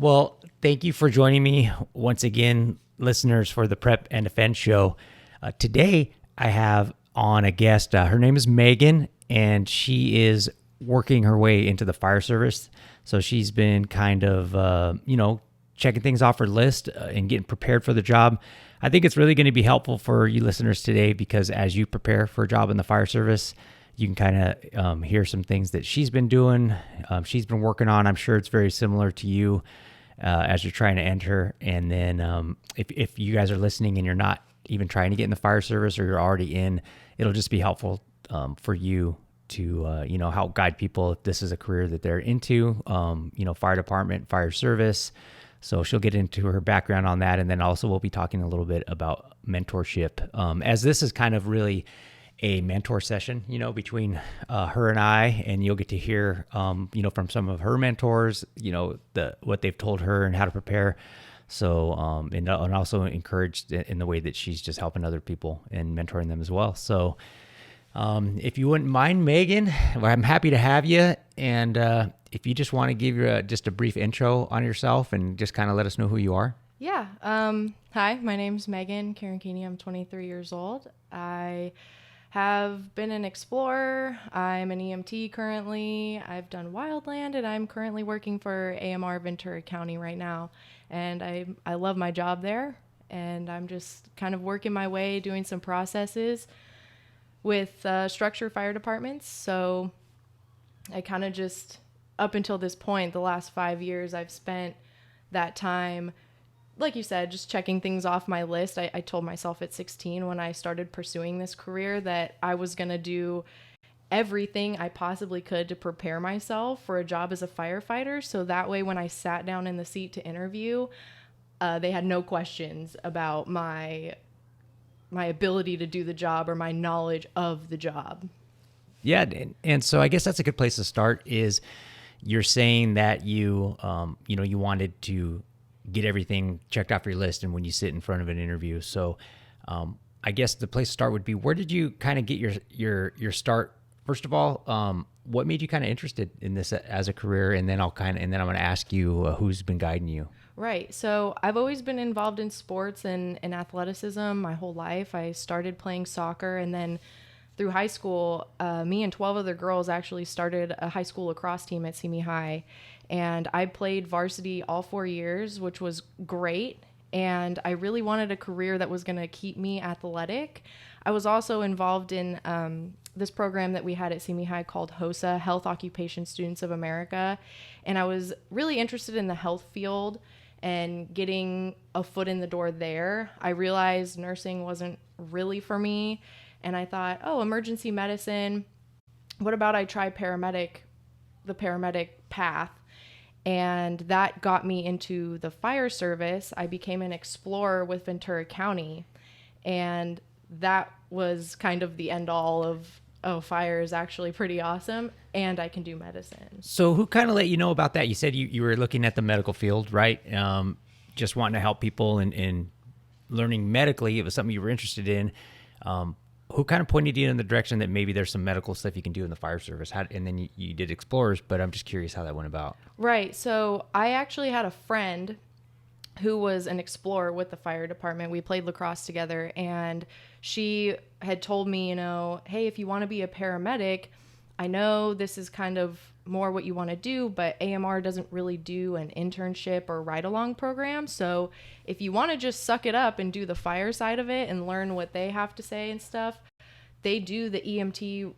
Well, thank you for joining me once again, listeners, for the Prep and Defense show. Today, I have on a guest. Her name is Megan, and she is working her way into the fire service. So she's been kind of, checking things off her list and getting prepared for the job. I think it's really going to be helpful for you listeners today because as you prepare for a job in the fire service, you can kind of hear some things that she's been doing, she's been working on. I'm sure it's very similar to you as you're trying to enter. And then if you guys are listening and you're not even trying to get in the fire service or you're already in, it'll just be helpful for you to, help guide people if this is a career that they're into, fire department, fire service. So she'll get into her background on that. And then also we'll be talking a little bit about mentorship as this is kind of really a mentor session, between her and I, and you'll get to hear, from some of her mentors, what they've told her and how to prepare. So, and also encouraged in the way that she's just helping other people and mentoring them as well. So, if you wouldn't mind, Megan, well, I'm happy to have you. And if you just want to give just a brief intro on yourself and just kind of let us know who you are. Yeah. Hi, my name's Megan Caranchini. I'm 23 years old. I have been an explorer. I'm an EMT currently. I've done wildland, and I'm currently working for AMR Ventura County right now. And I love my job there, and I'm just kind of working my way, doing some processes with structure fire departments. So I kind of just, up until this point, the last 5 years, I've spent that time, like you said, just checking things off my list. I told myself at 16 when I started pursuing this career that I was going to do everything I possibly could to prepare myself for a job as a firefighter. So that way, when I sat down in the seat to interview, they had no questions about my ability to do the job or my knowledge of the job. Yeah. And so I guess that's a good place to start is you're saying that you wanted to get everything checked off your list and when you sit in front of an interview. So I guess the place to start would be, where did you kind of get your start? First of all, what made you kind of interested in this as a career? And then I'm going to ask you who's been guiding you. Right. So I've always been involved in sports and athleticism my whole life. I started playing soccer, and then through high school, me and 12 other girls actually started a high school lacrosse team at Simi High. And I played varsity all 4 years, which was great. And I really wanted a career that was going to keep me athletic. I was also involved in this program that we had at Simi High called HOSA, Health Occupation Students of America. And I was really interested in the health field and getting a foot in the door there. I realized nursing wasn't really for me. And I thought, emergency medicine. What about I try the paramedic path? And that got me into the fire service. I became an explorer with Ventura County. And that was kind of the end all of, fire is actually pretty awesome, and I can do medicine. So who kind of let you know about that? You said you were looking at the medical field, right? Just wanting to help people and learning medically. It was something you were interested in. Who kind of pointed you in the direction that maybe there's some medical stuff you can do in the fire service? And then you did explorers, but I'm just curious how that went about. Right. So I actually had a friend who was an explorer with the fire department. We played lacrosse together, and she had told me, hey, if you want to be a paramedic, I know this is kind of more what you want to do, but AMR doesn't really do an internship or ride-along program. So if you want to just suck it up and do the fire side of it and learn what they have to say and stuff, they do the EMT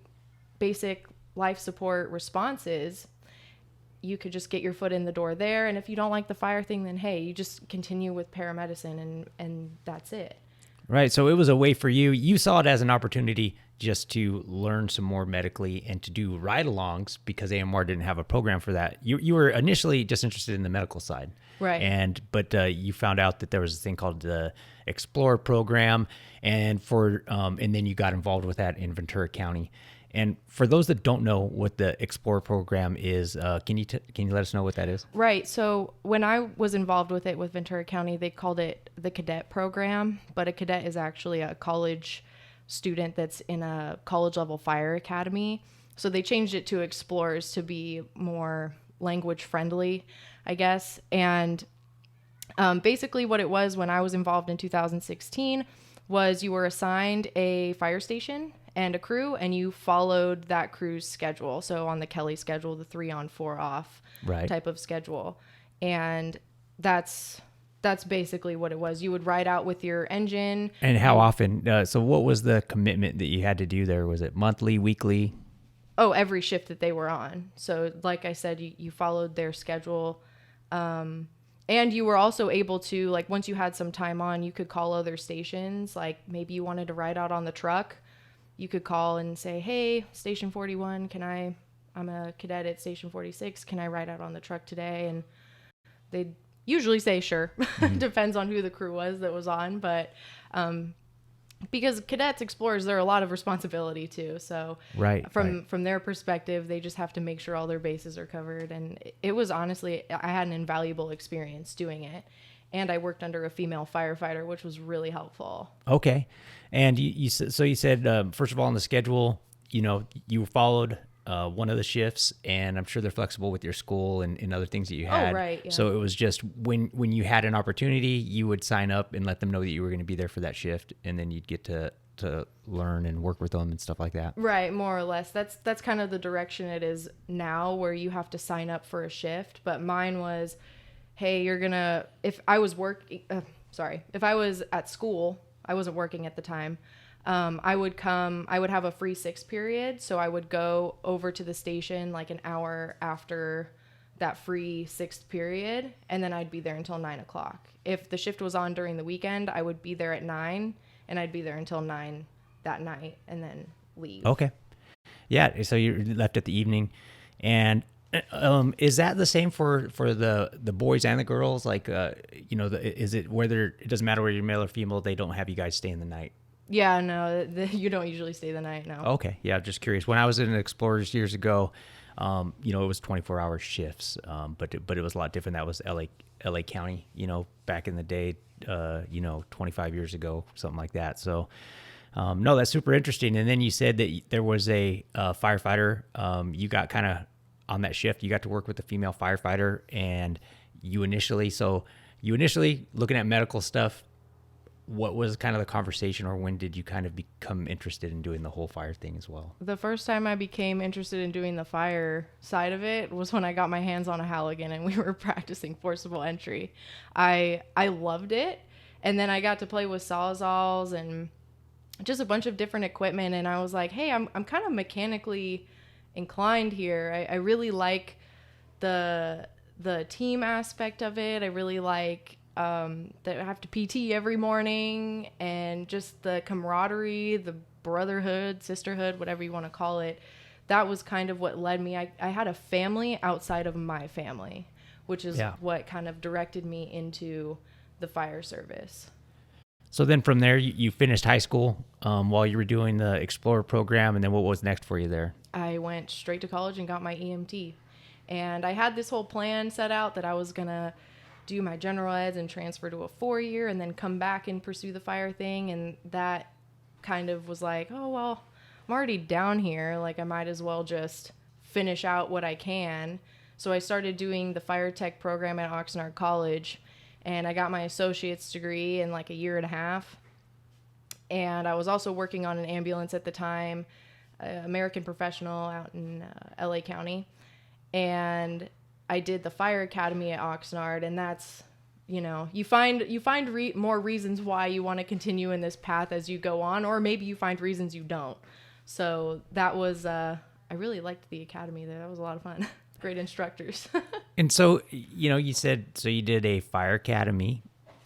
basic life support responses. You could just get your foot in the door there. And if you don't like the fire thing, then hey, you just continue with paramedicine and that's it. Right. So it was a way for you. You saw it as an opportunity just to learn some more medically and to do ride-alongs because AMR didn't have a program for that. You were initially just interested in the medical side. Right. But you found out that there was a thing called the Explorer program, and then you got involved with that in Ventura County. And for those that don't know what the Explorer program is, can you let us know what that is? Right. So when I was involved with it with Ventura County, they called it the cadet program, but a cadet is actually a college student that's in a college level fire academy. So they changed it to Explorers to be more language friendly, I guess. And basically what it was when I was involved in 2016 was you were assigned a fire station and a crew, and you followed that crew's schedule. So on the Kelly schedule, the 3 on 4 off type of schedule. And that's basically what it was. You would ride out with your engine. And how often? So what was the commitment that you had to do there? Was it monthly, weekly? Oh, every shift that they were on. So like I said, you followed their schedule. And you were also able to, like, once you had some time on, you could call other stations. Like maybe you wanted to ride out on the truck. You could call and say, hey, Station 41, I'm a cadet at Station 46. Can I ride out on the truck today? And they'd usually say sure. Depends on who the crew was that was on. But because cadets, explorers, there are a lot of responsibility too. So from their perspective, they just have to make sure all their bases are covered. And it was honestly, I had an invaluable experience doing it. And I worked under a female firefighter, which was really helpful. Okay. And you said, first of all, on the schedule, you followed one of the shifts, and I'm sure they're flexible with your school and other things that you had. Oh, right. Yeah. So it was just when you had an opportunity, you would sign up and let them know that you were going to be there for that shift, and then you'd get to learn and work with them and stuff like that. Right. More or less. That's kind of the direction it is now, where you have to sign up for a shift. But mine was, hey, if I was at school, I wasn't working at the time. I would have a free 6 period. So I would go over to the station like an hour after that free 6th period. And then I'd be there until 9:00. If the shift was on during the weekend, I would be there at 9 and I'd be there until 9 that night and then leave. Okay. Yeah. So you left at the evening, and is that the same for the boys and the girls? Like, is it whether it doesn't matter whether you're male or female, they don't have you guys stay in the night? Yeah, no, you don't usually stay the night, no. Okay, yeah, just curious. When I was in Explorers years ago, it was 24-hour shifts, but it was a lot different. That was LA County, back in the day, 25 years ago, something like that. So, no, that's super interesting. And then you said that there was a firefighter. You got kind of on that shift. You got to work with a female firefighter, and you initially looking at medical stuff. What was kind of the conversation, or when did you kind of become interested in doing the whole fire thing as well? The first time I became interested in doing the fire side of it was when I got my hands on a Halligan and we were practicing forcible entry. I loved it. And then I got to play with Sawzalls and just a bunch of different equipment. And I was like, hey, I'm kind of mechanically inclined here. I really like the team aspect of it. I really like that I have to PT every morning, and just the camaraderie, the brotherhood, sisterhood, whatever you want to call it. That was kind of what led me. I had a family outside of my family, which is what kind of directed me into the fire service. So then from there, you finished high school while you were doing the Explorer program, and then what was next for you there? I went straight to college and got my EMT. And I had this whole plan set out that I was going to do my general eds and transfer to a 4-year and then come back and pursue the fire thing. And that kind of was like, oh, well, I'm already down here. Like, I might as well just finish out what I can. So I started doing the fire tech program at Oxnard College, and I got my associate's degree in like a year and a half. And I was also working on an ambulance at the time, American Professional out in LA County. And I did the fire academy at Oxnard, and that's, you find more reasons why you want to continue in this path as you go on, or maybe you find reasons you don't. So that was, I really liked the academy there. That was a lot of fun. Great instructors. And so, you said, so you did a fire academy,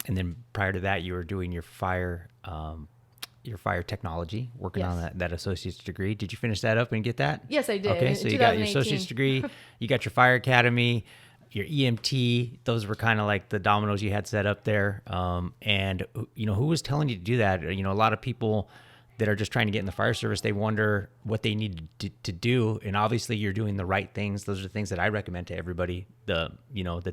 and then prior to that, you were doing your fire technology, working on that associate's degree. Did you finish that up and get that? Yes, I did. Okay, so you got your associate's degree, you got your fire academy, your EMT. Those were kind of like the dominoes you had set up there. And who was telling you to do that? A lot of people that are just trying to get in the fire service, they wonder what they need to do. And obviously you're doing the right things. Those are the things that I recommend to everybody, that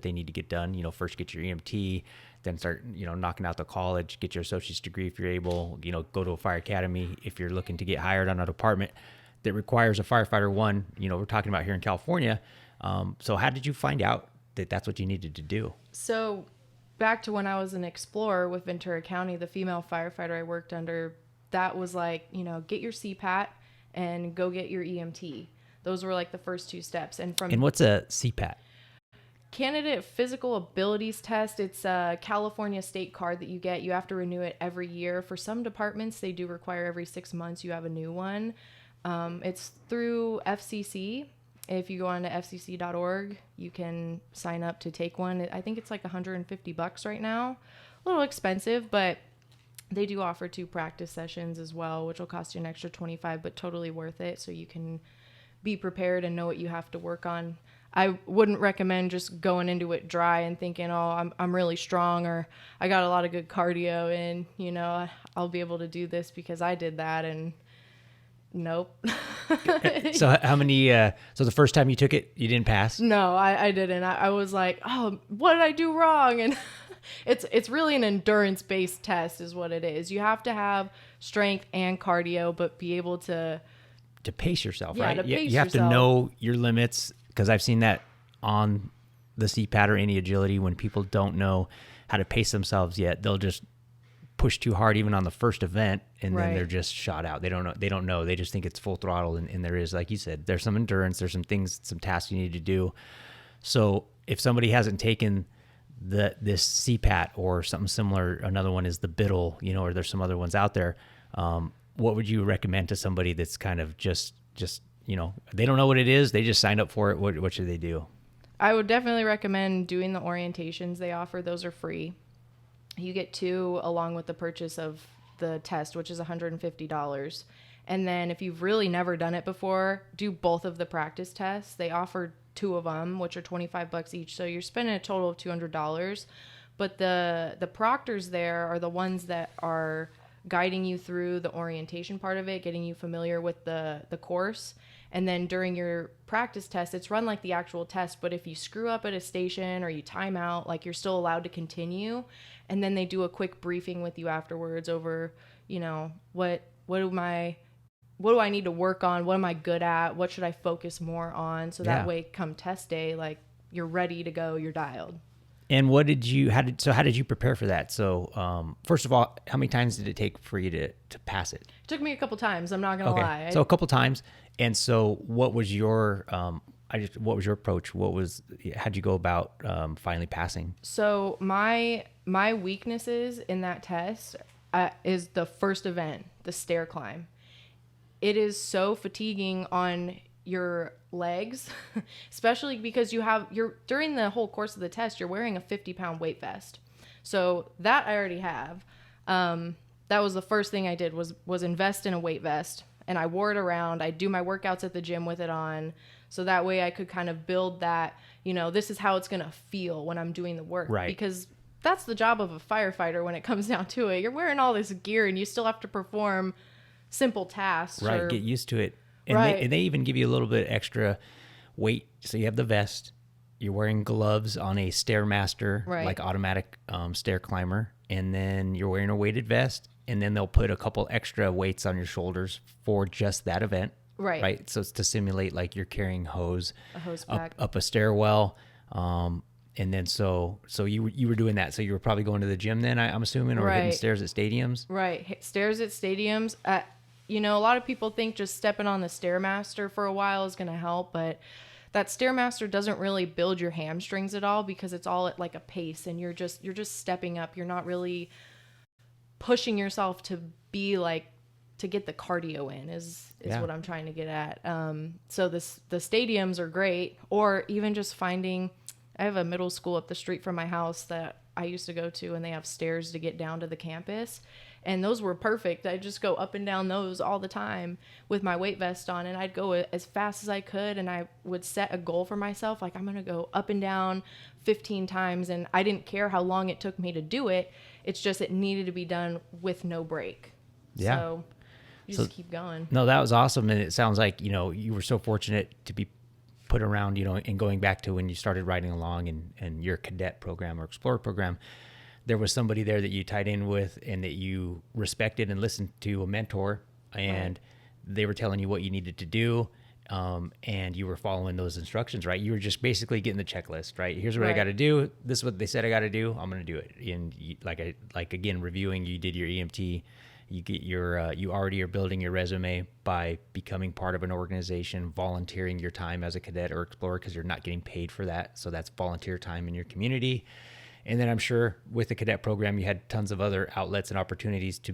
they need to get done. First get your EMT, then start, knocking out the college, get your associate's degree if you're able, go to a fire academy if you're looking to get hired on a department that requires a firefighter one. We're talking about here in California, So how did you find out that that's what you needed to do? So back to when I was an explorer with Ventura County, the female firefighter I worked under, that was like, get your Cpat and go get your EMT. Those were like the first two steps. And what's a Cpat? Candidate Physical Abilities Test. It's a California state card that you get. You have to renew it every year. For some departments, they do require every 6 months you have a new one. It's through FCC. If you go on to fcc.org, you can sign up to take one. I think it's like $150 right now. A little expensive, but they do offer 2 practice sessions as well, which will cost you an extra $25, but totally worth it. So you can be prepared and know what you have to work on. I wouldn't recommend just going into it dry and thinking, oh, I'm really strong, or I got a lot of good cardio and, I'll be able to do this because I did that. And nope. So how many, so the first time you took it, you didn't pass? No, I didn't. I was like, oh, what did I do wrong? And it's really an endurance-based test is what it is. You have to have strength and cardio, but be able to pace yourself, yeah, right? To pace you have yourself. To know your limits, because I've seen that on the Cpat or any agility when people don't know how to pace themselves yet. They'll just push too hard even on the first event, and then they're just shot out. They don't know. They just think it's full throttle, and there is, like you said, there's some endurance, there's some things, some tasks you need to do. So if somebody hasn't taken this Cpat or something similar, another one is the Biddle, or there's some other ones out there, what would you recommend to somebody that's kind of just they don't know what it is, they just signed up for it? What should they do? I would definitely recommend doing the orientations they offer. Those are free. You get 2 along with the purchase of the test, which is $150. And then if you've really never done it before, do both of the practice tests. They offer 2 of them, which are $25 each. So you're spending a total of $200. But the proctors there are the ones that are guiding you through the orientation part of it, getting you familiar with the course. And then during your practice test, it's run like the actual test, but if you screw up at a station or you time out, like, you're still allowed to continue. And then they do a quick briefing with you afterwards over, what do I need to work on? What am I good at? What should I focus more on? So that way, come test day, like, you're ready to go, you're dialed. And how did you prepare for that? So, first of all, how many times did it take for you to pass it? It took me a couple times. I'm not going to lie. So a couple times. And so what was your, what was your approach? How'd you go about, finally passing? So my weaknesses in that test, is the first event, the stair climb. It is so fatiguing on your legs, especially because you're during the whole course of the test, you're wearing a 50-pound weight vest. So that I already have. That was the first thing I did was invest in a weight vest, and I wore it around. I do my workouts at the gym with it on. So that way I could kind of build that, this is how it's going to feel when I'm doing the work. Right. Because that's the job of a firefighter when it comes down to it. You're wearing all this gear and you still have to perform simple tasks. Right. Get used to it. And right. They even give you a little bit extra weight. So you have the vest, you're wearing gloves on a Stairmaster, like automatic stair climber, and then you're wearing a weighted vest, and then they'll put a couple extra weights on your shoulders for just that event. Right. So it's to simulate like you're carrying a hose up a stairwell. And then so you were doing that. So you were probably going to the gym then, I'm assuming, or hitting stairs at stadiums. Right. Stairs at stadiums. A lot of people think just stepping on the Stairmaster for a while is going to help, but that Stairmaster doesn't really build your hamstrings at all because it's all at like a pace, and you're just stepping up. You're not really pushing yourself to be like, to get the cardio in is what I'm trying to get at. So the stadiums are great, or even just finding, I have a middle school up the street from my house that I used to go to, and they have stairs to get down to the campus. And those were perfect. I'd just go up and down those all the time with my weight vest on, and I'd go as fast as I could, and I would set a goal for myself, like, I'm going to go up and down 15 times, and I didn't care how long it took me to do it. It's just it needed to be done with no break. Yeah. So you just keep going. No, that was awesome, and it sounds like, you were so fortunate to be put around, and going back to when you started riding along and your cadet program or explorer program, there was somebody there that you tied in with and that you respected and listened to, a mentor, and they were telling you what you needed to do. and you were following those instructions, right? You were just basically getting the checklist, right? Here's what I Right. got to do. This is what they said I got to do. I'm going to do it. And again, reviewing, you did your EMT, you get your, you already are building your resume by becoming part of an organization, volunteering your time as a cadet or explorer, because you're not getting paid for that. So that's volunteer time in your community. And then I'm sure with the cadet program, you had tons of other outlets and opportunities to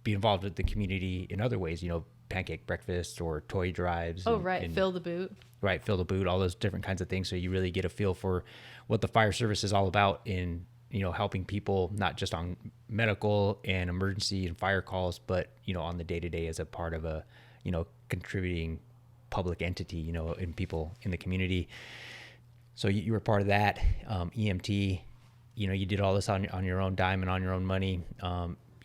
be involved with the community in other ways, pancake breakfast or toy drives. Oh, right. Fill the boot. Right. Fill the boot, all those different kinds of things. So you really get a feel for what the fire service is all about in, helping people, not just on medical and emergency and fire calls, but, on the day to day as a part of a, contributing public entity, in people in the community. So you were part of that. EMT, you did all this on your own dime and on your own money.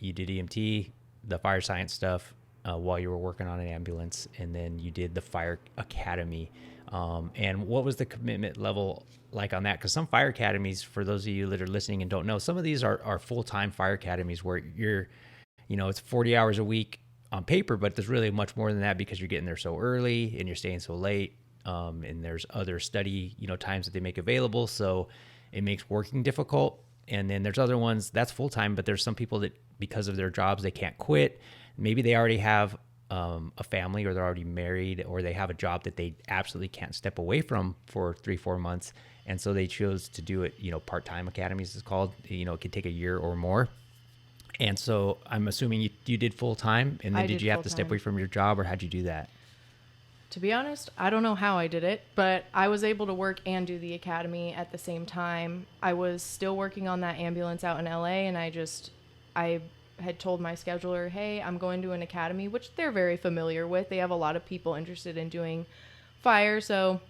You did EMT, the fire science stuff, while you were working on an ambulance, and then you did the fire academy. And what was the commitment level like on that? Because some fire academies, for those of you that are listening and don't know, some of these are full-time fire academies where you're, it's 40 hours a week on paper, but there's really much more than that because you're getting there so early and you're staying so late. And there's other study, times that they make available. So it makes working difficult. And then there's other ones that's full-time, but there's some people that because of their jobs, they can't quit. Maybe they already have a family, or they're already married, or they have a job that they absolutely can't step away from for 3-4 months. And so they chose to do it, part-time academies is called, it could take a year or more. And so I'm assuming you did full-time, and then did you have to step away from your job, or how'd you do that? To be honest, I don't know how I did it, but I was able to work and do the academy at the same time. I was still working on that ambulance out in LA, and I had told my scheduler, hey, I'm going to an academy, which they're very familiar with. They have a lot of people interested in doing fire, so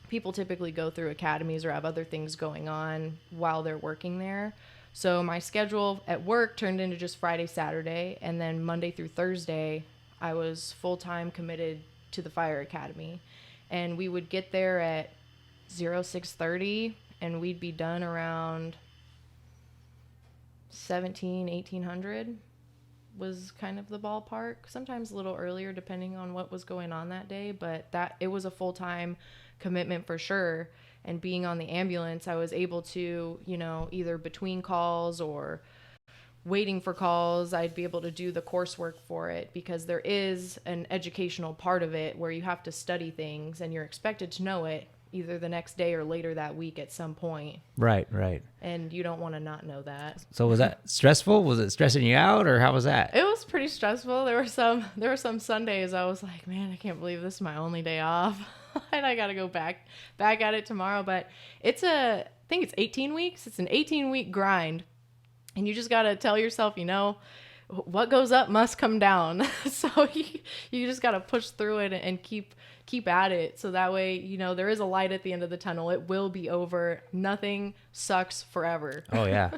people typically go through academies or have other things going on while they're working there. So my schedule at work turned into just Friday, Saturday, and then Monday through Thursday, I was full-time committed to the fire academy. And we would get there at 06:30, and we'd be done around 1800 was kind of the ballpark. Sometimes a little earlier depending on what was going on that day, but it was a full-time commitment for sure. And being on the ambulance, I was able to, either between calls or waiting for calls, I'd be able to do the coursework for it, because there is an educational part of it where you have to study things and you're expected to know it either the next day or later that week at some point. Right. And you don't want to not know that. So was that stressful? Was it stressing you out, or how was that? It was pretty stressful. There were some Sundays I was like, man, I can't believe this is my only day off. And I got to go back at it tomorrow. But I think it's 18 weeks. It's an 18-week grind. And you just got to tell yourself, what goes up must come down. So you just got to push through it and keep at it. So that way, there is a light at the end of the tunnel. It will be over. Nothing sucks forever. Oh, yeah.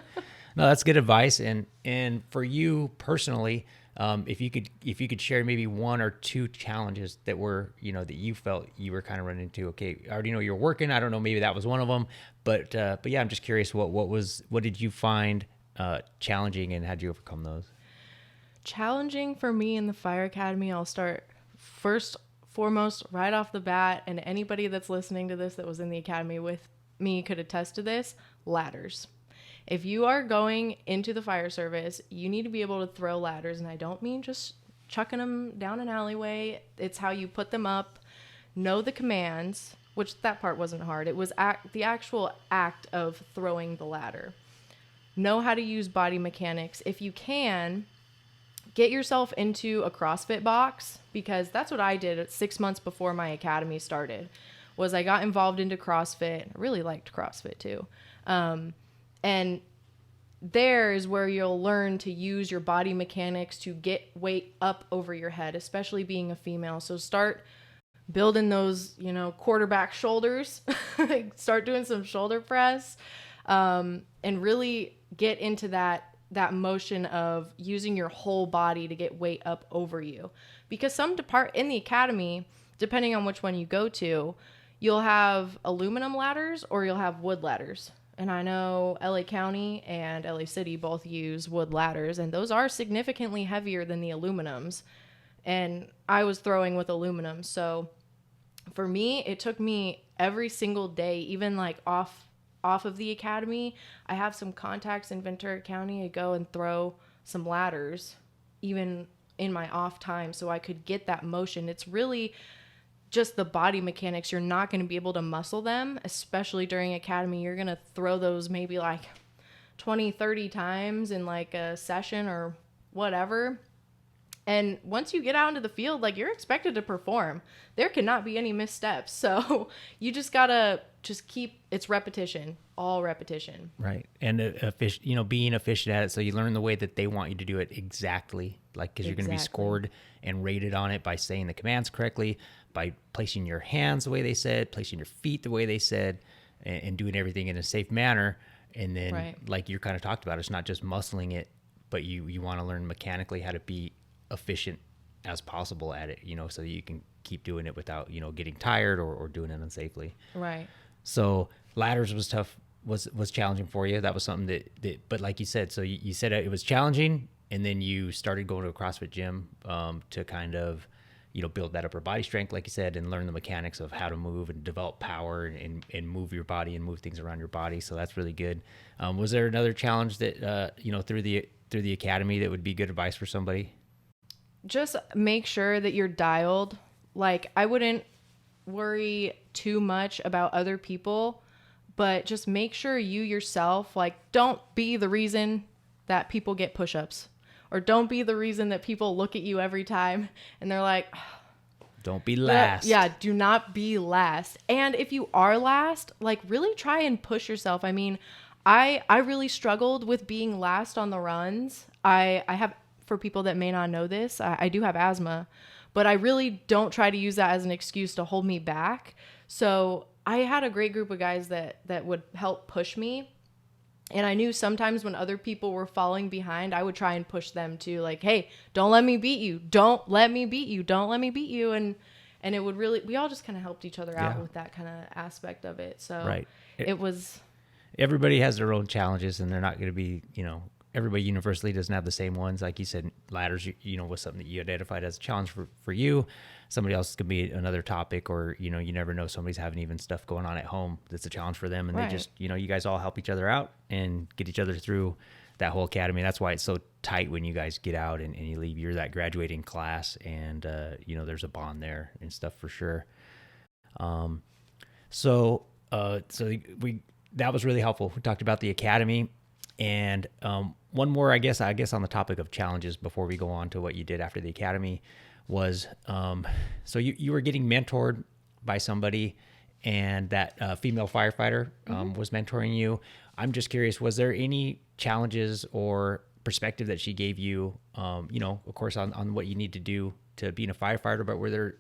No, that's good advice. And for you personally, if you could share maybe one or two challenges that were, that you felt you were kind of running into. Okay, I already know you're working. I don't know, maybe that was one of them. But yeah, I'm just curious, what did you find challenging, and how'd you overcome those? Challenging for me in the fire academy, I'll start foremost right off the bat, and anybody that's listening to this that was in the academy with me could attest to this: ladders. If you are going into the fire service, you need to be able to throw ladders, and I don't mean just chucking them down an alleyway. It's how you put them up, know the commands, which that part wasn't hard. It was the actual act of throwing the ladder. Know how to use body mechanics. If you can, get yourself into a CrossFit box, because that's what I did 6 months before my academy started. Was I got involved into CrossFit. I really liked CrossFit too. And there is where you'll learn to use your body mechanics to get weight up over your head, especially being a female. So start building those, quarterback shoulders, start doing some shoulder press, and really get into that motion of using your whole body to get weight up over you. Because some in the academy, depending on which one you go to, you'll have aluminum ladders or you'll have wood ladders. And I know LA County and LA City both use wood ladders, and those are significantly heavier than the aluminums. And I was throwing with aluminum, so For me, it took me every single day, even like off of the academy. I have some contacts in Ventura County. I go and throw some ladders even in my off time so I could get that motion. It's really just the body mechanics. You're not going to be able to muscle them, especially during academy. You're going to throw those maybe like 20, 30 times in like a session or whatever. And once you get out into the field, like, you're expected to perform. There cannot be any missteps. So you just gotta just keep, it's repetition, all repetition. Right. And being efficient at it. So you learn the way that they want you to do it exactly. Like, because you're going to be scored and rated on it by saying the commands correctly, by placing your hands the way they said, placing your feet the way they said, and doing everything in a safe manner. And then, like you kind of talked about, it's not just muscling it, but you want to learn mechanically how to be efficient as possible at it, so that you can keep doing it without, getting tired or doing it unsafely. Right. So ladders was tough, was challenging for you. That was something but like you said, so you said it was challenging, and then you started going to a CrossFit gym to kind of, build that upper body strength, like you said, and learn the mechanics of how to move and develop power and move your body and move things around your body. So that's really good. Was there another challenge that, through the academy that would be good advice for somebody? Just make sure that you're dialed. Like, I wouldn't worry too much about other people, but just make sure you yourself, like, don't be the reason that people get push-ups, or don't be the reason that people look at you every time and they're like, don't be last. Yeah, do not be last. And if you are last, like, really try and push yourself. I mean, I really struggled with being last on the runs. I have, for people that may not know this, I do have asthma, but I really don't try to use that as an excuse to hold me back. So I had a great group of guys that would help push me. And I knew sometimes when other people were falling behind, I would try and push them too. Like, hey, don't let me beat you. Don't let me beat you. Don't let me beat you. And it would really, we all just kind of helped each other out with that kind of aspect of it. So it was. Everybody has their own challenges, and they're not going to be, everybody universally doesn't have the same ones. Like you said, ladders, was something that you identified as a challenge for you. Somebody else could be another topic, or, you never know, somebody's having even stuff going on at home that's a challenge for them. And they just, you guys all help each other out and get each other through that whole academy. That's why it's so tight when you guys get out and you leave. You're that graduating class, and, there's a bond there and stuff for sure. That was really helpful. We talked about the academy, and one more, I guess on the topic of challenges before we go on to what you did after the academy was, so you were getting mentored by somebody, and that female firefighter was mentoring you. I'm just curious, was there any challenges or perspective that she gave you, of course, on what you need to do to being a firefighter, but were there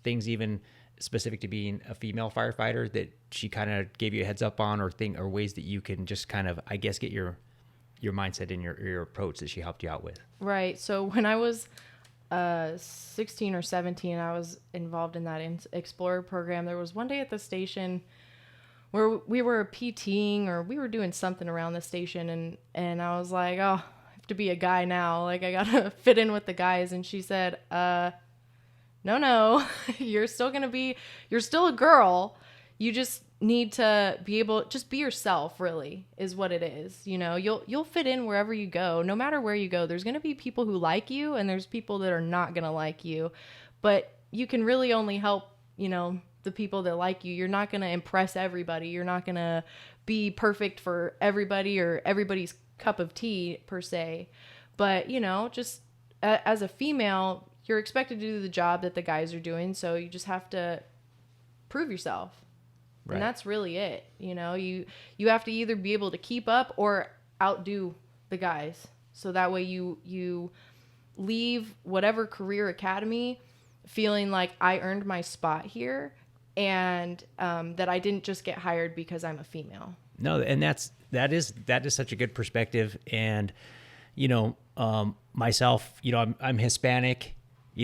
things even specific to being a female firefighter that she kind of gave you a heads up on, or ways that you can just kind of, I guess, get your mindset and your approach that she helped you out with? Right. So when I was 16 or 17, I was involved in that Explorer program. There was one day at the station where we were PTing, or we were doing something around the station, and I was like, oh, I have to be a guy now. Like, I got to fit in with the guys. And she said, no, you're still a girl. You just need to be able, just be yourself, really, is what it is. You'll fit in wherever you go. No matter where you go, there's going to be people who like you, and there's people that are not going to like you. But you can really only help, the people that like you. You're not going to impress everybody. You're not going to be perfect for everybody or everybody's cup of tea, per se. But, just as a female, you're expected to do the job that the guys are doing. So you just have to prove yourself. Right. And that's really it. You have to either be able to keep up or outdo the guys. So that way you leave whatever career academy feeling like I earned my spot here, and that I didn't just get hired because I'm a female. No, and that is such a good perspective. And, myself, I'm Hispanic.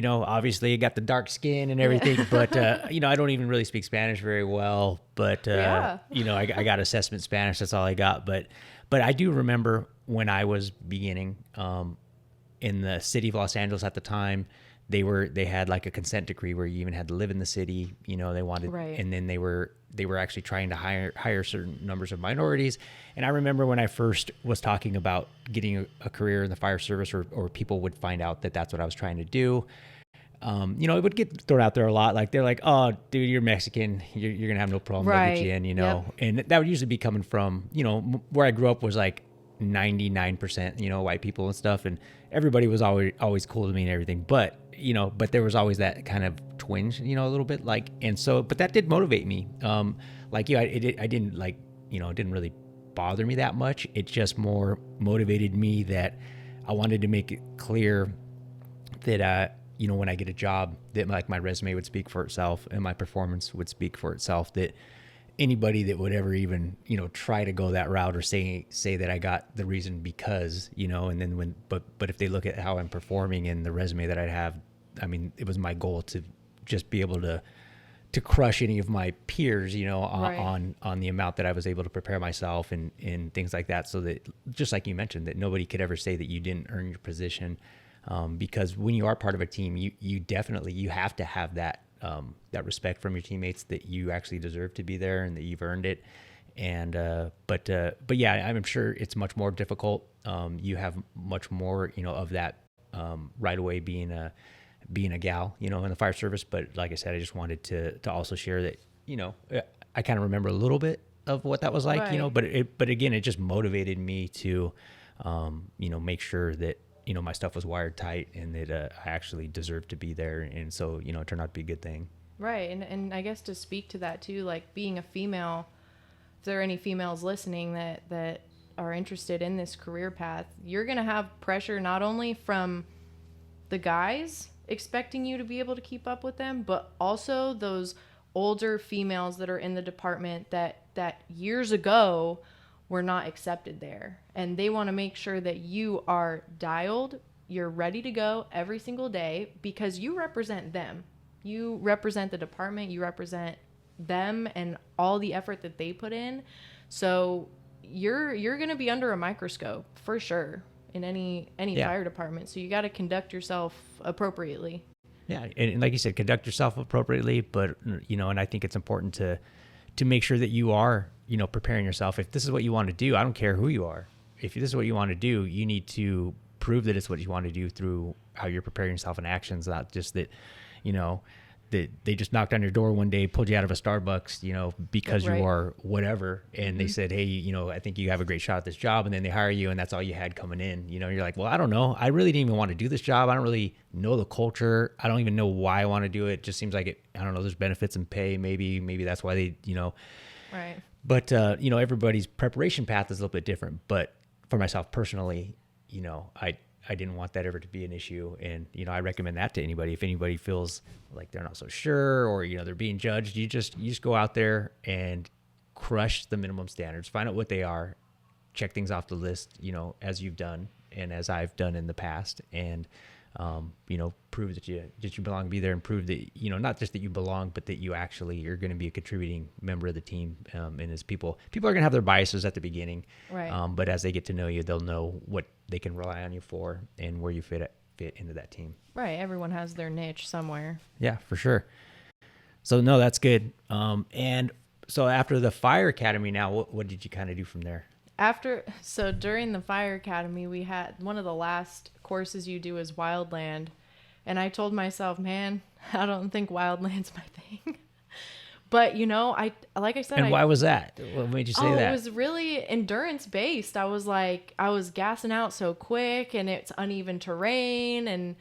Obviously I got the dark skin and everything, but, I don't even really speak Spanish very well, but, I got assessment Spanish. That's all I got. But I do remember when I was beginning, in the city of Los Angeles at the time, they had like a consent decree where you even had to live in the city. They wanted, Right. and then they were actually trying to hire certain numbers of minorities. And I remember when I first was talking about getting a career in the fire service, or people would find out that that's what I was trying to do. It would get thrown out there a lot. Like they're like, "Oh, dude, you're Mexican. You're gonna have no problem. They'll get you in." Yep. And that would usually be coming from, where I grew up was like 99%, white people and stuff, and everybody was always cool to me and everything. But there was always that kind of twinge, a little bit like, and so, but that did motivate me. Like you, I didn't like, it didn't really bother me that much. It just more motivated me that I wanted to make it clear that, when I get a job, that like my resume would speak for itself and my performance would speak for itself, that anybody that would ever even, try to go that route or say that I got the reason because, and then but if they look at how I'm performing and the resume that I'd have, I mean, it was my goal to just be able to crush any of my peers, on the amount that I was able to prepare myself and things like that. So that, just like you mentioned, that nobody could ever say that you didn't earn your position. Because when you are part of a team, you definitely, you have to have that respect from your teammates that you actually deserve to be there and that you've earned it. And, but yeah, I'm sure it's much more difficult. You have much more, of that, right away being a gal, in the fire service. But like I said, I just wanted to also share that, I kind of remember a little bit of what that was like, Right. but again, it just motivated me to, make sure that, my stuff was wired tight and that I actually deserved to be there. And so, it turned out to be a good thing. Right. And I guess to speak to that too, like being a female, if there are any females listening that are interested in this career path, you're going to have pressure not only from the guys expecting you to be able to keep up with them, but also those older females that are in the department that years ago were not accepted there. And they want to make sure that you are dialed, you're ready to go every single day because you represent them. You represent the department, you represent them and all the effort that they put in. So you're going to be under a microscope for sure in any fire department. So you got to conduct yourself appropriately. Yeah, and like you said, conduct yourself appropriately, but and I think it's important to make sure that you are, preparing yourself. If this is what you want to do, I don't care who you are. If this is what you want to do, you need to prove that it's what you want to do through how you're preparing yourself in actions, not just that, that they just knocked on your door one day, pulled you out of a Starbucks, because Right. you are whatever. And they said, hey, I think you have a great shot at this job. And then they hire you and that's all you had coming in. You're like, well, I don't know. I really didn't even want to do this job. I don't really know the culture. I don't even know why I want to do it. It just seems like I don't know, there's benefits and pay. Maybe that's why they, Right. but, everybody's preparation path is a little bit different. But for myself personally, I didn't want that ever to be an issue. And, I recommend that to anybody. If anybody feels like they're not so sure or, they're being judged, you just go out there and crush the minimum standards, find out what they are, check things off the list, as you've done and as I've done in the past. And, prove that you belong to be there and prove that, not just that you belong, but that you actually are going to be a contributing member of the team. And as people are going to have their biases at the beginning. Right. But as they get to know you, they'll know what they can rely on you for and where you fit into that team. Right. Everyone has their niche somewhere. Yeah, for sure. So no, that's good. And so after the fire academy, now what did you kind of do from there? So during the fire academy, we had one of the last courses you do is wildland. And I told myself, man, I don't think wildland's my thing. But like I said, and why was that? What made you say that? It was really endurance based. I was gassing out so quick and it's uneven terrain. And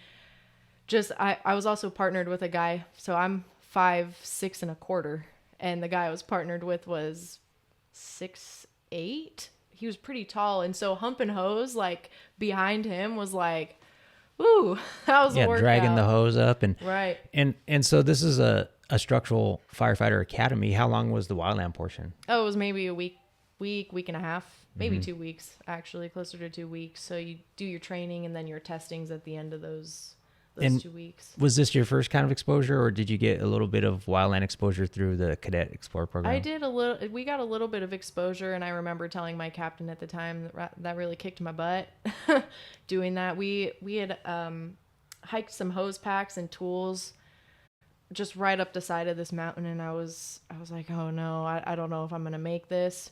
just, I was also partnered with a guy. So I'm 5'6.25", and the guy I was partnered with was 6'8". He was pretty tall. And so hump and hose, like behind him was like, ooh, that was a workout. Dragging the hose up. And right. And so this is a structural firefighter academy. How long was the wildland portion? Oh, it was maybe a week and a half, maybe 2 weeks, actually, closer to 2 weeks. So you do your training and then your testings at the end of those 2 weeks. Was this your first kind of exposure, or did you get a little bit of wildland exposure through the Cadet Explorer program? I did we got a little bit of exposure, and I remember telling my captain at the time that really kicked my butt doing that. We had hiked some hose packs and tools just right up the side of this mountain, and I was like, oh no, I don't know if I'm gonna make this.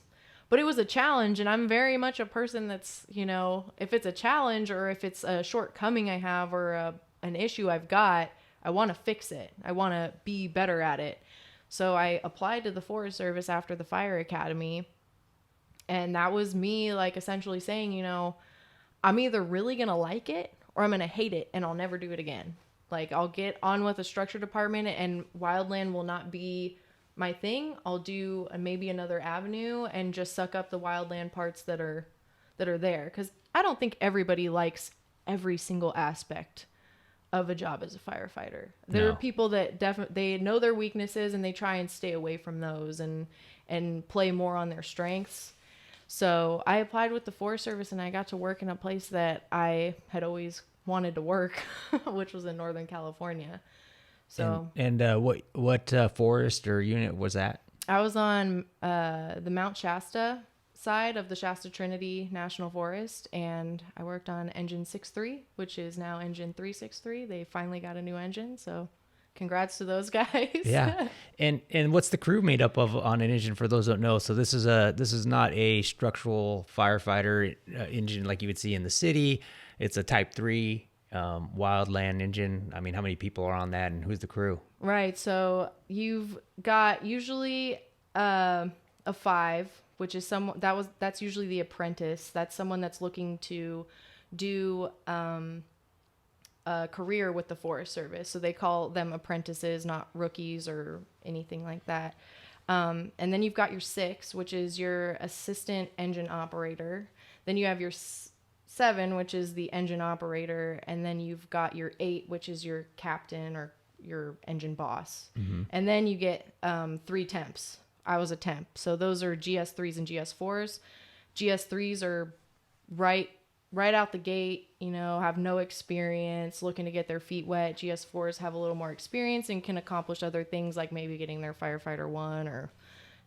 But it was a challenge, and I'm very much a person that's, if it's a challenge or if it's a shortcoming I have or an issue I've got, I want to fix it. I want to be better at it. So I applied to the Forest Service after the Fire Academy, and that was me like essentially saying, I'm either really going to like it or I'm going to hate it and I'll never do it again. Like, I'll get on with a structure department and wildland will not be my thing. I'll do maybe another avenue and just suck up the wildland parts that are there. Because I don't think everybody likes every single aspect of a job as a firefighter. There are people that they know their weaknesses and they try and stay away from those and play more on their strengths. So I applied with the Forest Service and I got to work in a place that I had always wanted to work, which was in Northern California. So and what forest or unit was that? I was on the Mount Shasta side of the Shasta Trinity National Forest, and I worked on engine 6.3, which is now engine 363. They finally got a new engine, so congrats to those guys. Yeah. And what's the crew made up of on an engine, for those who don't know? So this is not a structural firefighter engine like you would see in the city. It's a Type 3 wildland engine. I mean, how many people are on that, and who's the crew? Right. So you've got usually a 5, which is that's usually the apprentice. That's someone that's looking to do a career with the Forest Service. So they call them apprentices, not rookies or anything like that. And then you've got your 6, which is your assistant engine operator. Then you have your 7, which is the engine operator. And then you've got your 8, which is your captain or your engine boss. Mm-hmm. And then you get 3 temps. I was a temp. So those are GS3s and GS4s. GS3s are right out the gate, have no experience, looking to get their feet wet. GS4s have a little more experience and can accomplish other things like maybe getting their Firefighter 1 or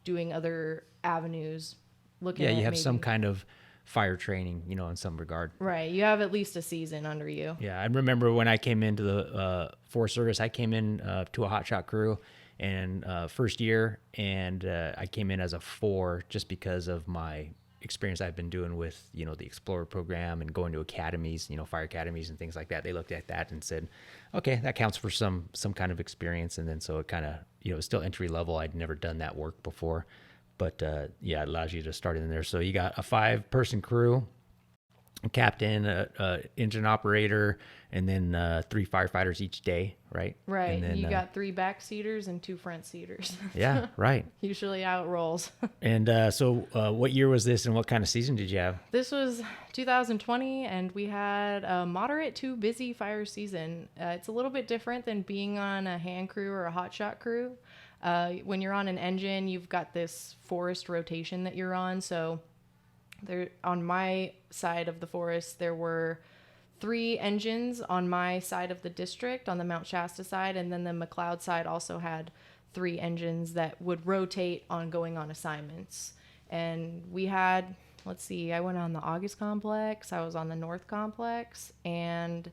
doing other avenues. You have some kind of fire training, in some regard. Right. You have at least a season under you. Yeah. I remember when I came into the Forest Service, I came in to a hotshot crew and first year, and I came in as a 4 just because of my experience I've been doing with, the Explorer program and going to academies, fire academies and things like that. They looked at that and said, okay, that counts for some kind of experience. And then so it kind of, it's still entry level. I'd never done that work before, but it allows you to start in there. So you got a 5-person crew, a captain, engine operator, and then 3 firefighters each day, right? Right. And then, you got 3 back seaters and 2 front seaters. Yeah, right. Usually how it rolls. And so what year was this and what kind of season did you have? This was 2020, and we had a moderate to busy fire season. It's a little bit different than being on a hand crew or a hotshot crew. When you're on an engine, you've got this forest rotation that you're on, so there, on my side of the forest, there were 3 engines on my side of the district, on the Mount Shasta side, and then the McLeod side also had 3 engines that would rotate on going on assignments. And we had, I went on the August Complex, I was on the North Complex, and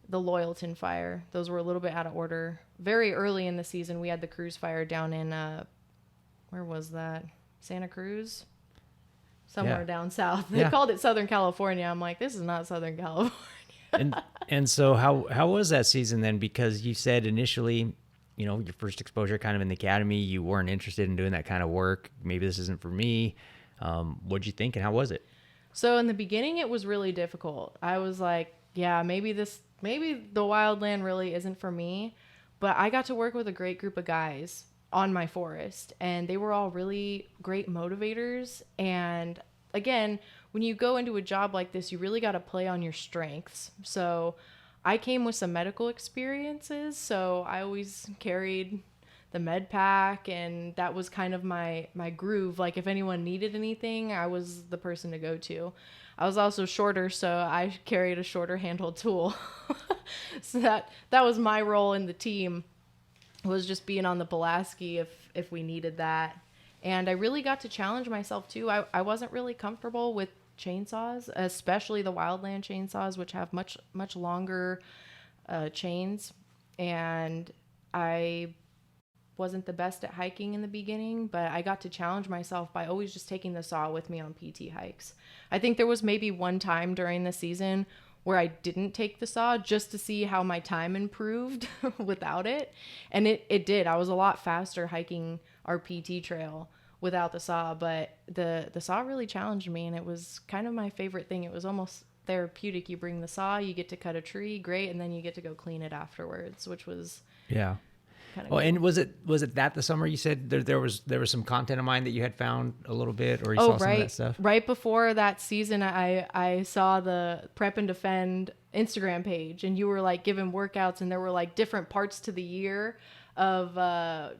the Loyalton Fire. Those were a little bit out of order. Very early in the season, we had the Cruise Fire down in, where was that? Santa Cruz? Somewhere down south. They called it Southern California. I'm like, this is not Southern California. and so how was that season then? Because you said initially, your first exposure kind of in the academy, you weren't interested in doing that kind of work. Maybe this isn't for me. What'd you think and how was it? So in the beginning, it was really difficult. I was like, yeah, maybe the wildland really isn't for me. But I got to work with a great group of guys on my forest, and they were all really great motivators. And again, when you go into a job like this, you really got to play on your strengths. So I came with some medical experiences, so I always carried the med pack, and that was kind of my groove. Like if anyone needed anything, I was the person to go to. I was also shorter, so I carried a shorter handled tool. So that was my role in the team, was just being on the Pulaski if we needed that. And I really got to challenge myself too. I wasn't really comfortable with chainsaws, especially the wildland chainsaws, which have much longer chains, and I wasn't the best at hiking in the beginning, but I got to challenge myself by always just taking the saw with me on PT hikes. I think there was maybe one time during the season where I didn't take the saw just to see how my time improved without it. And it did. I was a lot faster hiking our PT trail without the saw, but the saw really challenged me, and it was kind of my favorite thing. It was almost therapeutic. You bring the saw, you get to cut a tree, great, and then you get to go clean it afterwards, which was Yeah. kind of Oh, cool. and was it that the summer you said there was some content of mine that you had found a little bit, or you Oh, saw some of that stuff? right before that season, I saw the Prep and Defend Instagram page, and you were like giving workouts, and there were like different parts to the year of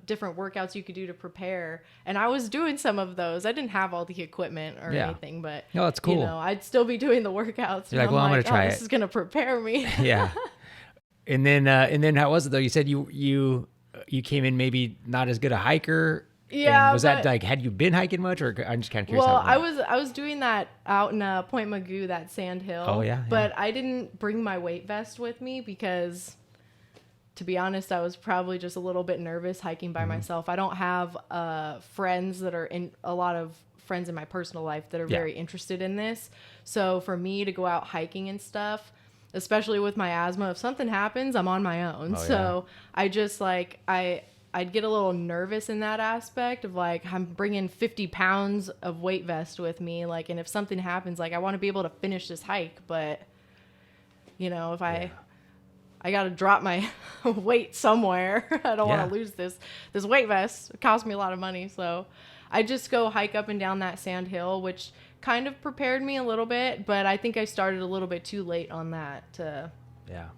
different workouts you could do to prepare, and I was doing some of those. I didn't have all the equipment or Yeah. anything, but No, that's cool. You know, I'd still be doing the workouts. You're and like, well, I'm gonna try this it. is gonna prepare me. Yeah. And then how was it though? You said you came in maybe not as good a hiker. Yeah, And was that but- like, had you been hiking much, or I'm just kind of curious? Well, how it went. I was doing that out in Point Magoo, that sand hill. Oh, yeah, But I didn't bring my weight vest with me because, to be honest, I was probably just a little bit nervous hiking by myself. I don't have friends that are in a lot of friends in my personal life that are Yeah. very interested in this. So for me to go out hiking and stuff, especially with my asthma, if something happens, I'm on my own. Oh, So I just like I'd get a little nervous in that aspect of like, I'm bringing 50 pounds of weight vest with me. Like, and if something happens, like I want to be able to finish this hike, but you know, if I got to drop my weight somewhere, I don't want to lose this weight vest. It cost me a lot of money. So I just go hike up and down that sand hill, which kind of prepared me a little bit, but I think I started a little bit too late on that. Yeah.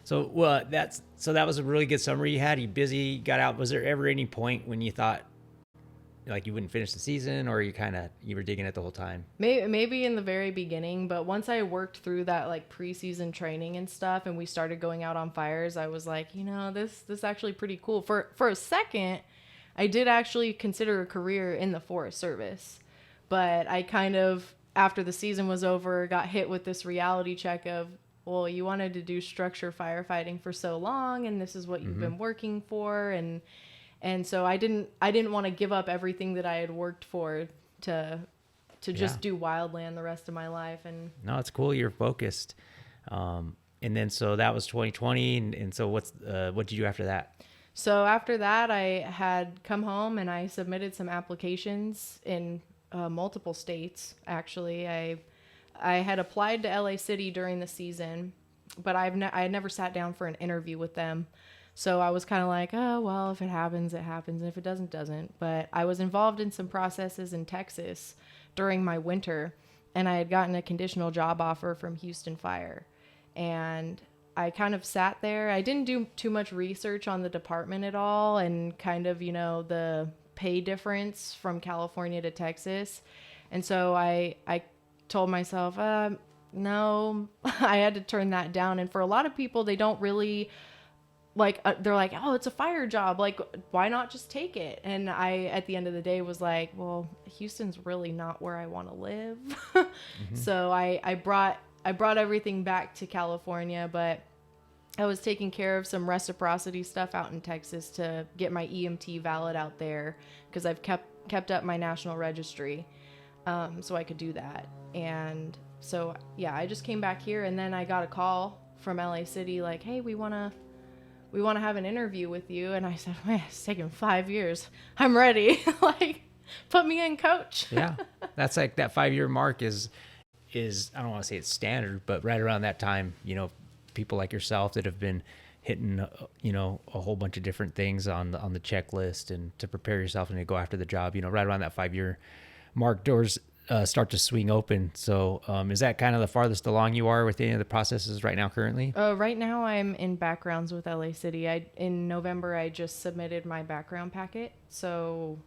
So that was a really good summer you had. You busy, got out. Was there ever any point when you thought like you wouldn't finish the season, or you were digging it the whole time? Maybe in the very beginning, but once I worked through that like preseason training and stuff, and we started going out on fires, I was like, you know, this is actually pretty cool. For a second, I did actually consider a career in the Forest Service, but I kind of, after the season was over, got hit with this reality check of, well, you wanted to do structure firefighting for so long, and this is what you've been working for, and so I didn't want to give up everything that I had worked for to just do wildland the rest of my life. And No, it's cool. You're focused. And then, so that was 2020. And so what did you do after that? so after that, I had come home and I submitted some applications in multiple states. Actually, I had applied to LA City during the season, but I had never sat down for an interview with them. So I was kind of like, oh, well, if it happens, it happens. And if it doesn't, it doesn't. But I was involved in some processes in Texas during my winter, and I had gotten a conditional job offer from Houston Fire. And I kind of sat there. I didn't do too much research on the department at all, and kind of, you know, the pay difference from California to Texas. And so I told myself, no, I had to turn that down. And for a lot of people, they don't really like, they're like, oh, it's a fire job. Like, why not just take it? And I, at the end of the day, was like, well, Houston's really not where I want to live. So I brought everything back to California, but I was taking care of some reciprocity stuff out in Texas to get my EMT valid out there, because I've kept up my national registry, so I could do that. And so, yeah, I just came back here, and then I got a call from LA City like, hey, we want to have an interview with you. And I said, man, it's taken 5 years. I'm ready. Like, put me in, coach. Yeah. That's like that 5-year mark is, I don't want to say it's standard, but right around that time, you know, people like yourself that have been hitting, you know, a whole bunch of different things on the checklist, and to prepare yourself and to go after the job, you know, right around that 5-year mark, doors start to swing open. So is that kind of the farthest along you are with any of the processes right now currently? Right now I'm in backgrounds with LA City. In November, I just submitted my background packet. So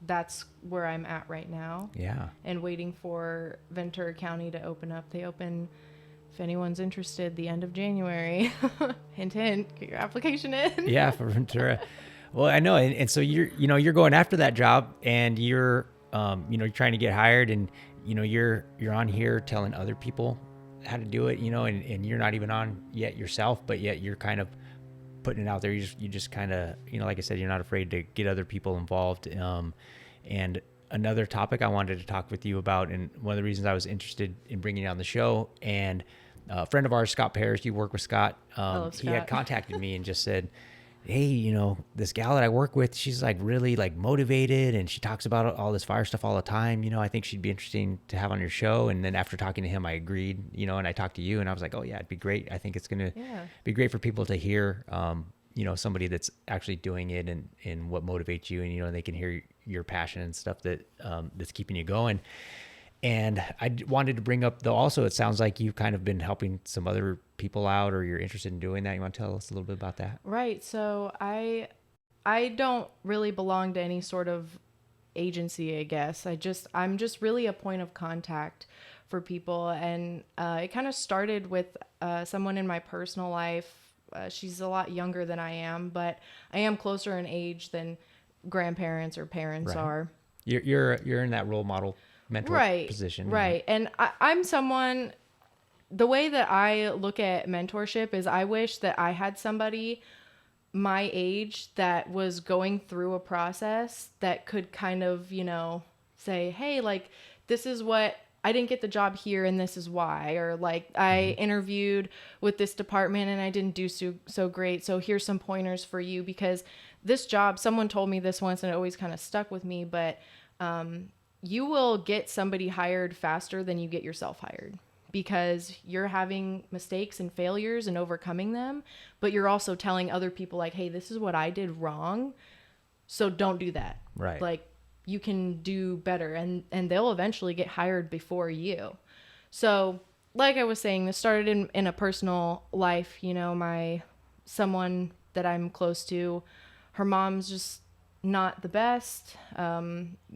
that's where I'm at right now. Yeah. And waiting for Ventura County to open up. They open, if anyone's interested, the end of January. Hint, hint, get your application in. Yeah, for Ventura. Well, I know. And so you're going after that job, and you're trying to get hired, and, you know, you're on here telling other people how to do it, and you're not even on yet yourself, but yet you're kind of putting it out there. You just kind of, like I said, you're not afraid to get other people involved. And another topic I wanted to talk with you about, and one of the reasons I was interested in bringing you on the show, and a friend of ours, Scott Parrish, you work with Scott. He had contacted me and just said, hey, this gal that I work with, she's like really like motivated, and she talks about all this fire stuff all the time. I think she'd be interesting to have on your show. And then after talking to him, I agreed, and I talked to you, and I was like, oh yeah, it'd be great. I think it's going to be great for people to hear, somebody that's actually doing it, and what motivates you, and, they can hear your passion and stuff that's keeping you going. And I wanted to bring up, though, also, it sounds like you've kind of been helping some other people out, or you're interested in doing that. You want to tell us a little bit about that? Right. So I don't really belong to any sort of agency, I guess. I'm just really a point of contact for people. And it kind of started with someone in my personal life. She's a lot younger than I am, but I am closer in age than grandparents or parents are. You're in that role model mentor position. Right. And I'm someone, the way that I look at mentorship is I wish that I had somebody my age that was going through a process that could kind of, say, hey, like, this is what I didn't get the job here and this is why, or like I interviewed with this department and I didn't do so great. So here's some pointers for you, because this job, someone told me this once and it always kind of stuck with me, but, you will get somebody hired faster than you get yourself hired, because you're having mistakes and failures and overcoming them, but you're also telling other people like, hey, this is what I did wrong, so don't do that. Right. Like, you can do better, and they'll eventually get hired before you. So like I was saying, this started in a personal life. Someone that I'm close to, her mom's just not the best.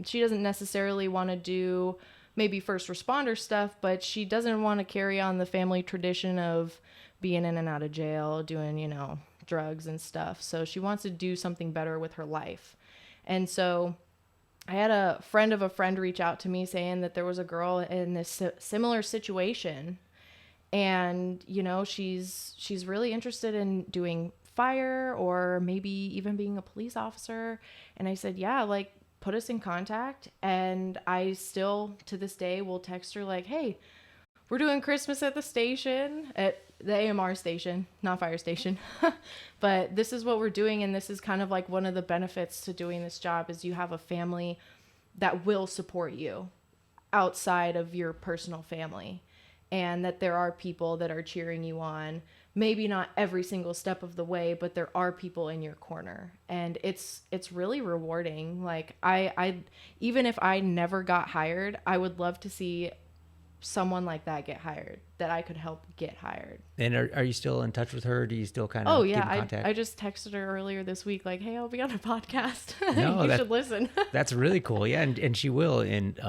She doesn't necessarily want to do maybe first responder stuff, but she doesn't want to carry on the family tradition of being in and out of jail, doing, drugs and stuff. So she wants to do something better with her life. And so I had a friend of a friend reach out to me saying that there was a girl in this similar situation. And, she's really interested in doing fire or maybe even being a police officer. And I said, yeah, like, put us in contact. And I still to this day will text her like, hey, we're doing Christmas at the station, at the AMR station, not fire station. But this is what we're doing. And this is kind of like one of the benefits to doing this job is you have a family that will support you outside of your personal family, and that there are people that are cheering you on. Maybe not every single step of the way, but there are people in your corner, and it's really rewarding. Like I even if I never got hired, I would love to see someone like that get hired, that I could help get hired. And are you still in touch with her? Do you still kind of keep in contact? I just texted her earlier this week like, hey, I'll be on a podcast. No, you should listen. That's really cool. Yeah, and she will. And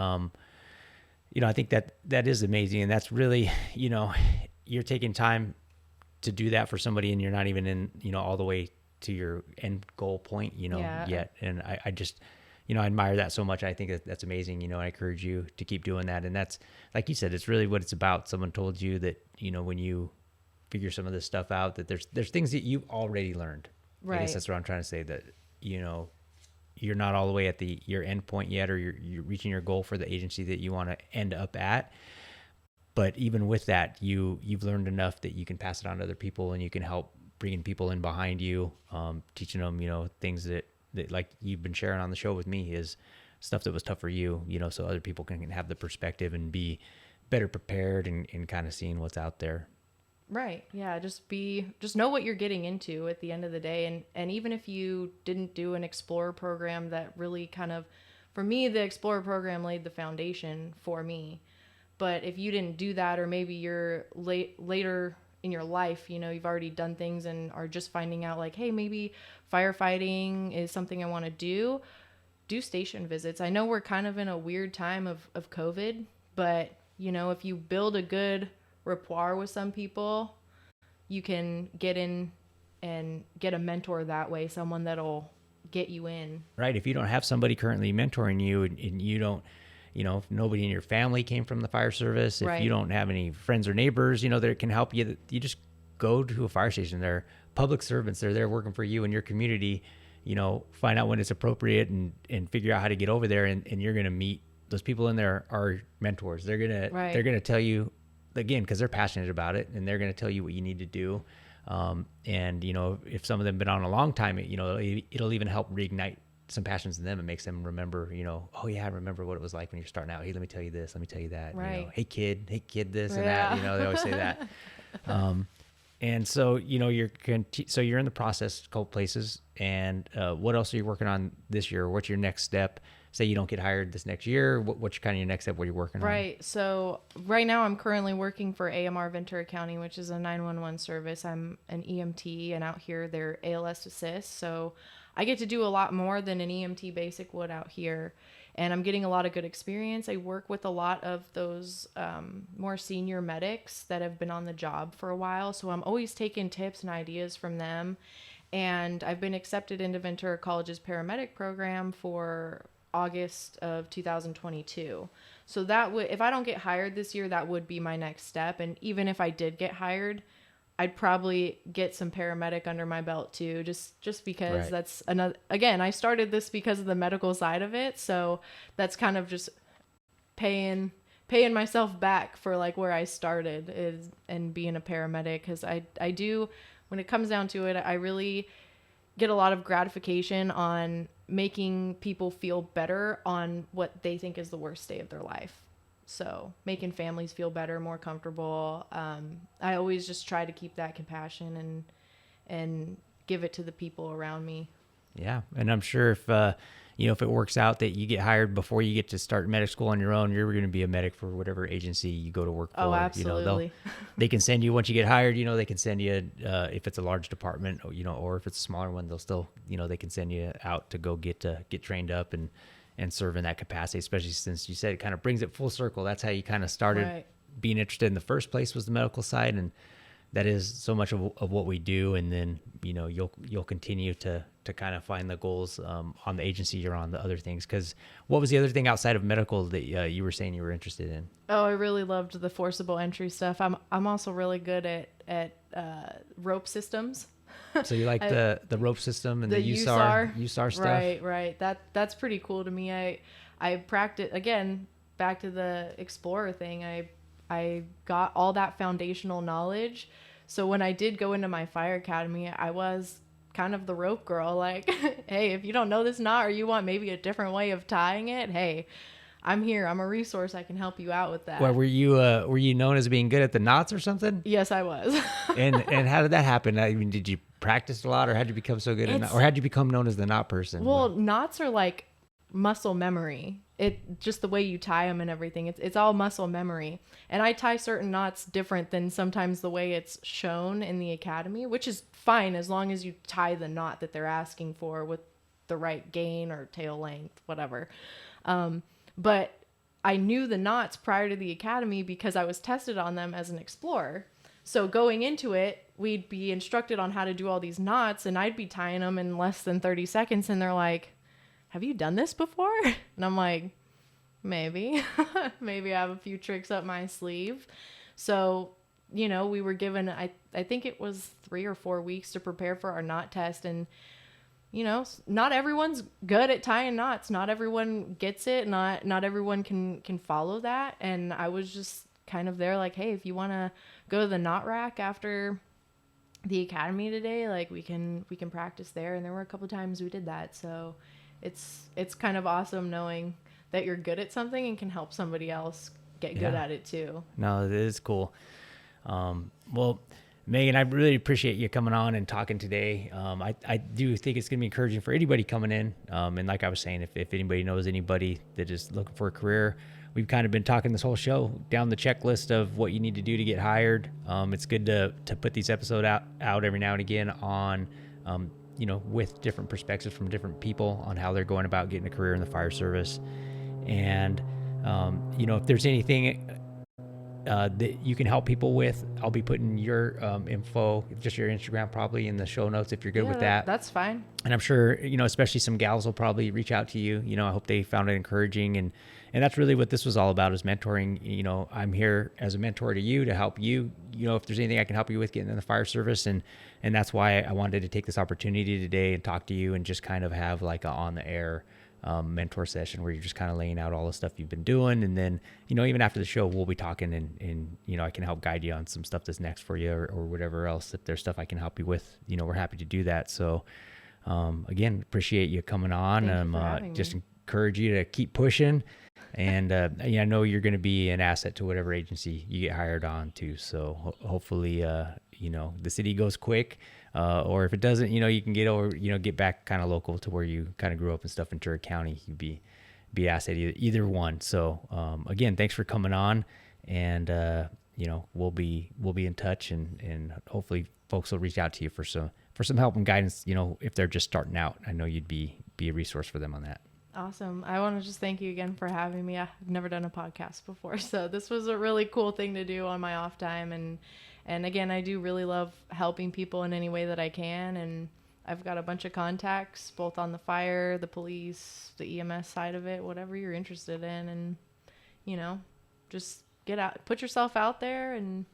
I think that is amazing, and that's really, you're taking time to do that for somebody, and you're not even in, all the way to your end goal point, yet. And I just, I admire that so much. I think that's amazing. I encourage you to keep doing that. And that's, like you said, it's really what it's about. Someone told you that, when you figure some of this stuff out, that there's things that you've already learned. Right. I guess that's what I'm trying to say, that, you're not all the way at your end point yet, or you're reaching your goal for the agency that you want to end up at. But even with that, you've learned enough that you can pass it on to other people, and you can help bringing people in behind you, teaching them, things that like you've been sharing on the show with me, is stuff that was tough for you, so other people can have the perspective and be better prepared and kind of seeing what's out there. Right. Yeah. Just know what you're getting into at the end of the day. And even if you didn't do an Explorer program, that really kind of, for me, the Explorer program laid the foundation for me. But if you didn't do that, or maybe you're later in your life, you've already done things and are just finding out like, hey, maybe firefighting is something I want to do station visits. I know we're kind of in a weird time of COVID, but if you build a good rapport with some people, you can get in and get a mentor that way, someone that'll get you in. Right. If you don't have somebody currently mentoring you, and you don't, if nobody in your family came from the fire service, if Right. you don't have any friends or neighbors, that can help you, you just go to a fire station. They're public servants. They're there working for you and your community. Find out when it's appropriate and figure out how to get over there. And you're going to meet those people in there are mentors. They're going Right. to tell you, again, because they're passionate about it, and they're going to tell you what you need to do. And if some of them been on a long time, it'll even help reignite some passions in them and makes them remember, oh yeah, I remember what it was like when you're starting out. Hey, let me tell you this, let me tell you that. Right. Hey kid, this and Yeah. that. They always say that. And so you're in the process a couple places. And what else are you working on this year? What's your next step? Say you don't get hired this next year. What's kind of your next step? What are you working on? Right. So right now I'm currently working for AMR Ventura County, which is a 911 service. I'm an EMT, and out here they're ALS assist. So I get to do a lot more than an EMT basic would out here. And I'm getting a lot of good experience. I work with a lot of those more senior medics that have been on the job for a while. So I'm always taking tips and ideas from them. And I've been accepted into Ventura College's paramedic program for August of 2022. So that would, if I don't get hired this year, that would be my next step. And even if I did get hired, I'd probably get some paramedic under my belt too, just because Right. that's another, again, I started this because of the medical side of it. So that's kind of just paying myself back for like where I started is and being a paramedic. Cause I do, when it comes down to it, I really get a lot of gratification on making people feel better on what they think is the worst day of their life. So making families feel better, more comfortable. I always just try to keep that compassion and give it to the people around me. Yeah. And I'm sure if it works out that you get hired before you get to start medic school on your own, you're going to be a medic for whatever agency you go to work for. Oh, absolutely. They can send you, once you get hired, they can send you, if it's a large department, or if it's a smaller one, they'll still, they can send you out to go get trained up and serve in that capacity, especially since you said it kind of brings it full circle. That's how you kind of started Right. being interested in the first place, was the medical side. And that is so much of what we do. And then, you'll continue to kind of find the goals on the agency you're on, the other things. Because what was the other thing outside of medical that you were saying you were interested in? Oh, I really loved the forcible entry stuff. I'm also really good at rope systems. So you like the rope system and the USAR stuff? Right. That's pretty cool to me. I practice, again, back to the explorer thing. I got all that foundational knowledge. So when I did go into my fire academy, I was kind of the rope girl. Like, hey, if you don't know this knot or you want maybe a different way of tying it, hey, I'm here. I'm a resource. I can help you out with that. Well, were you known as being good at the knots or something? Yes, I was. And how did that happen? I mean, did you practice a lot, or how'd you become so good at knot, or how'd you become known as the knot person? Well, knots are like muscle memory. It just the way you tie them and everything. It's all muscle memory. And I tie certain knots different than sometimes the way it's shown in the academy, which is fine as long as you tie the knot that they're asking for with the right gain or tail length, whatever. But I knew the knots prior to the academy because I was tested on them as an explorer. So going into it, we'd be instructed on how to do all these knots, and I'd be tying them in less than 30 seconds. And they're like, have you done this before? And I'm like, maybe. Maybe I have a few tricks up my sleeve. So, we were given, I think it was 3 or 4 weeks to prepare for our knot test. And, not everyone's good at tying knots. Not everyone gets it. Not everyone can follow that. And I was just kind of there like, hey, if you want to go to the knot rack after the academy today, like we can practice there. And there were a couple times we did that. So it's kind of awesome knowing that you're good at something and can help somebody else get good at it too. No, it is cool. Well, Megan, I really appreciate you coming on and talking today. I do think it's going to be encouraging for anybody coming in. And like I was saying, if anybody knows anybody that is looking for a career, we've kind of been talking this whole show down the checklist of what you need to do to get hired. It's good to put these episodes out every now and again on, with different perspectives from different people on how they're going about getting a career in the fire service. And, if there's anything that you can help people with, I'll be putting your info, just your Instagram probably in the show notes if you're good with that. That's fine. And I'm sure, especially some gals will probably reach out to you. I hope they found it encouraging. And that's really what this was all about, is mentoring. I'm here as a mentor to you to help you, if there's anything I can help you with getting in the fire service. And that's why I wanted to take this opportunity today and talk to you and just kind of have like a on the air mentor session where you're just kind of laying out all the stuff you've been doing. And then, even after the show, we'll be talking and I can help guide you on some stuff that's next for you or whatever else. If there's stuff I can help you with, we're happy to do that. So, again, appreciate you coming on. Thank you for having Just me. encourage you to keep pushing. And, I know you're going to be an asset to whatever agency you get hired on to. So hopefully, the city goes quick. Or if it doesn't, you can get over, get back kind of local to where you kind of grew up and stuff in Ventura County. You'd be asset either one. So, again, thanks for coming on, and, we'll be in touch, and hopefully folks will reach out to you for some help and guidance, if they're just starting out. I know you'd be a resource for them on that. Awesome. I want to just thank you again for having me. I've never done a podcast before, so this was a really cool thing to do on my off time. And again, I do really love helping people in any way that I can. And I've got a bunch of contacts, both on the fire, the police, the EMS side of it, whatever you're interested in. And, just get out, put yourself out there, and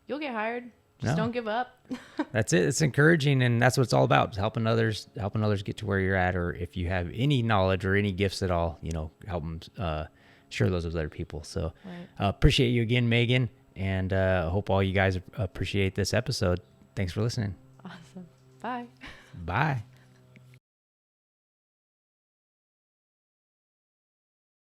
you'll get hired. Just don't give up. That's it. It's encouraging, and that's what it's all about, helping others get to where you're at. Or if you have any knowledge or any gifts at all, help them share those with other people. So appreciate you again, Megan, and hope all you guys appreciate this episode. Thanks for listening. Awesome. Bye. Bye.